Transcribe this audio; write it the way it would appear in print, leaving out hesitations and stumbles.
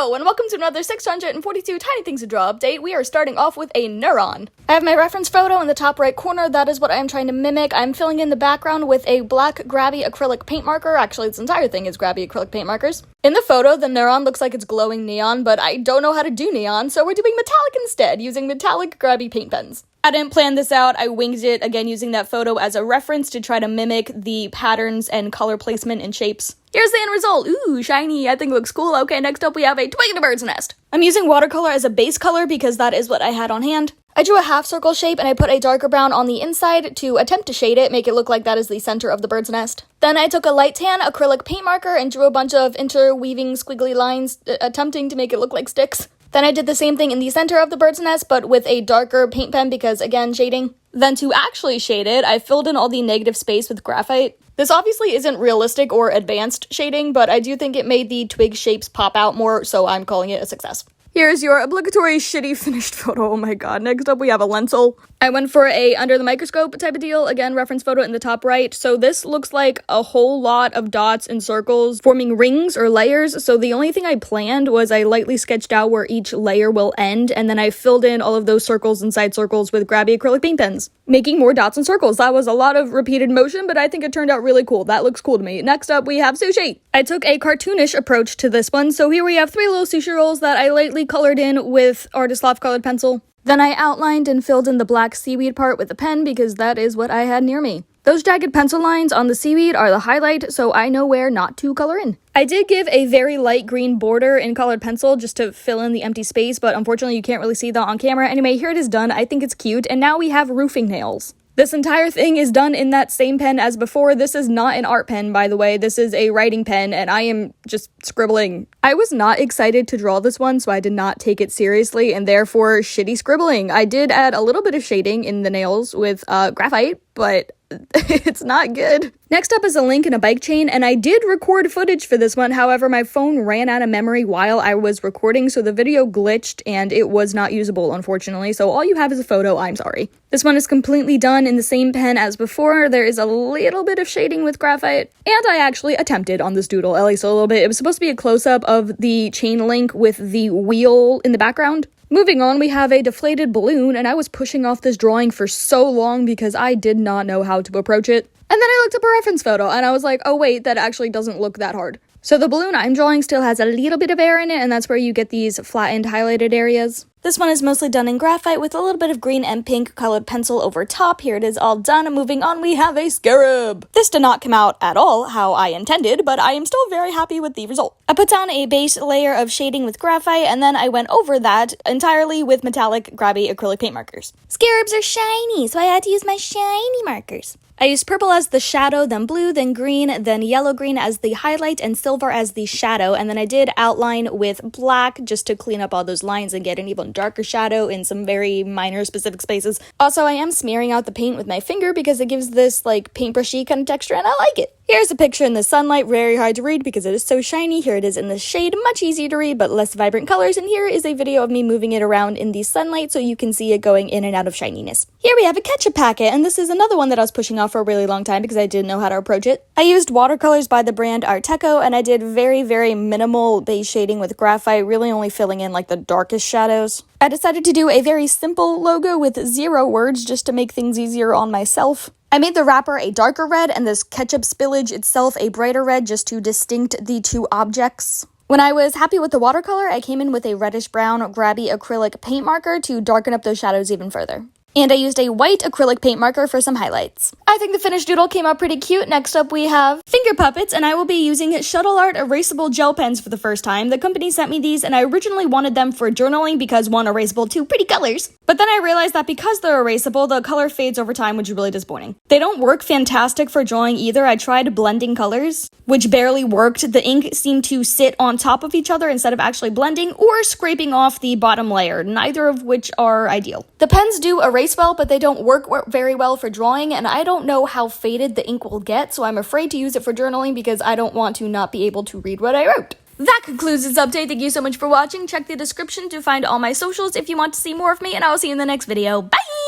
Hello, and welcome to another 642 Tiny Things to Draw update. We are starting off with a Neuron. I have my reference photo in the top right corner. That is what I am trying to mimic. I'm filling in the background with a black Grabie acrylic paint marker. Actually, this entire thing is Grabie acrylic paint markers. In the photo, the Neuron looks like it's glowing neon, but I don't know how to do neon, so we're doing metallic instead, using metallic Grabie paint pens. I didn't plan this out. I winged it, again using that photo as a reference to try to mimic the patterns and color placement and shapes. Here's the end result. Ooh, shiny. I think it looks cool. Okay, next up we have a twig and a bird's nest. I'm using watercolor as a base color because that is what I had on hand. I drew a half circle shape and I put a darker brown on the inside to attempt to shade it, make it look like that is the center of the bird's nest. Then I took a light tan acrylic paint marker and drew a bunch of interweaving squiggly lines, attempting to make it look like sticks. Then I did the same thing in the center of the bird's nest, but with a darker paint pen because, again, shading. Then to actually shade it, I filled in all the negative space with graphite. This obviously isn't realistic or advanced shading, but I do think it made the twig shapes pop out more, so I'm calling it a success. Here's your obligatory shitty finished photo. Oh my god. Next up, we have a lentil. I went for a under the microscope type of deal. Again, reference photo in the top right. So this looks like a whole lot of dots and circles forming rings or layers. So the only thing I planned was I lightly sketched out where each layer will end, and then I filled in all of those circles and side circles with Grabie acrylic paint pens, making more dots and circles. That was a lot of repeated motion, but I think it turned out really cool. That looks cool to me. Next up, we have sushi. I took a cartoonish approach to this one. So here we have 3 little sushi rolls that I lightly colored in with Artist Loft colored pencil. Then I outlined and filled in the black seaweed part with a pen because that is what I had near me. Those jagged pencil lines on the seaweed are the highlight, so I know where not to color in. I did give a very light green border in colored pencil just to fill in the empty space, but unfortunately you can't really see that on camera. Anyway, here it is done. I think it's cute, and now we have roofing nails. This entire thing is done in that same pen as before. This is not an art pen, by the way. This is a writing pen, and I am just scribbling. I was not excited to draw this one, so I did not take it seriously, and therefore shitty scribbling. I did add a little bit of shading in the nails with graphite, but it's not good. Next up is a link and a bike chain, and I did record footage for this one. However, my phone ran out of memory while I was recording, so the video glitched and it was not usable, unfortunately. So all you have is a photo. I'm sorry. This one is completely done in the same pen as before. There is a little bit of shading with graphite, and I actually attempted on this doodle, at least a little bit. It was supposed to be a close-up of the chain link with the wheel in the background. Moving on, we have a deflated balloon, and I was pushing off this drawing for so long because I did not know how to approach it. And then I looked up a reference photo, and I was like, oh wait, that actually doesn't look that hard. So the balloon I'm drawing still has a little bit of air in it, and that's where you get these flattened highlighted areas. This one is mostly done in graphite with a little bit of green and pink colored pencil over top. Here it is all done. Moving on, we have a scarab. This did not come out at all how I intended, but I am still very happy with the result. I put down a base layer of shading with graphite, and then I went over that entirely with metallic Grabie acrylic paint markers. Scarabs are shiny, so I had to use my shiny markers. I used purple as the shadow, then blue, then green, then yellow-green as the highlight, and silver as the shadow, and then I did outline with black just to clean up all those lines and get an even darker shadow in some very minor specific spaces. Also, I am smearing out the paint with my finger because it gives this, like, paintbrushy kind of texture, and I like it. Here's a picture in the sunlight, very hard to read because it is so shiny. Here it is in the shade, much easier to read, but less vibrant colors. And here is a video of me moving it around in the sunlight so you can see it going in and out of shininess. Here we have a ketchup packet, and this is another one that I was pushing off for a really long time because I didn't know how to approach it. I used watercolors by the brand Arteco, and I did very, very minimal base shading with graphite, really only filling in like the darkest shadows. I decided to do a very simple logo with 0 words just to make things easier on myself. I made the wrapper a darker red and this ketchup spillage itself a brighter red just to distinct the two objects. When I was happy with the watercolor, I came in with a reddish-brown Grabie acrylic paint marker to darken up those shadows even further. And I used a white acrylic paint marker for some highlights. I think the finished doodle came out pretty cute. Next up we have finger puppets, and I will be using Shuttle Art erasable gel pens for the first time. The company sent me these, and I originally wanted them for journaling because 1, erasable, 2, pretty colors. But then I realized that because they're erasable, the color fades over time, which is really disappointing. They don't work fantastic for drawing either. I tried blending colors, which barely worked. The ink seemed to sit on top of each other instead of actually blending or scraping off the bottom layer, neither of which are ideal. The pens do erase well, but they don't work very well for drawing, and I don't know how faded the ink will get, so I'm afraid to use it for journaling because I don't want to not be able to read what I wrote. That concludes this update. Thank you so much for watching. Check the description to find all my socials if you want to see more of me, and I will see you in the next video. Bye!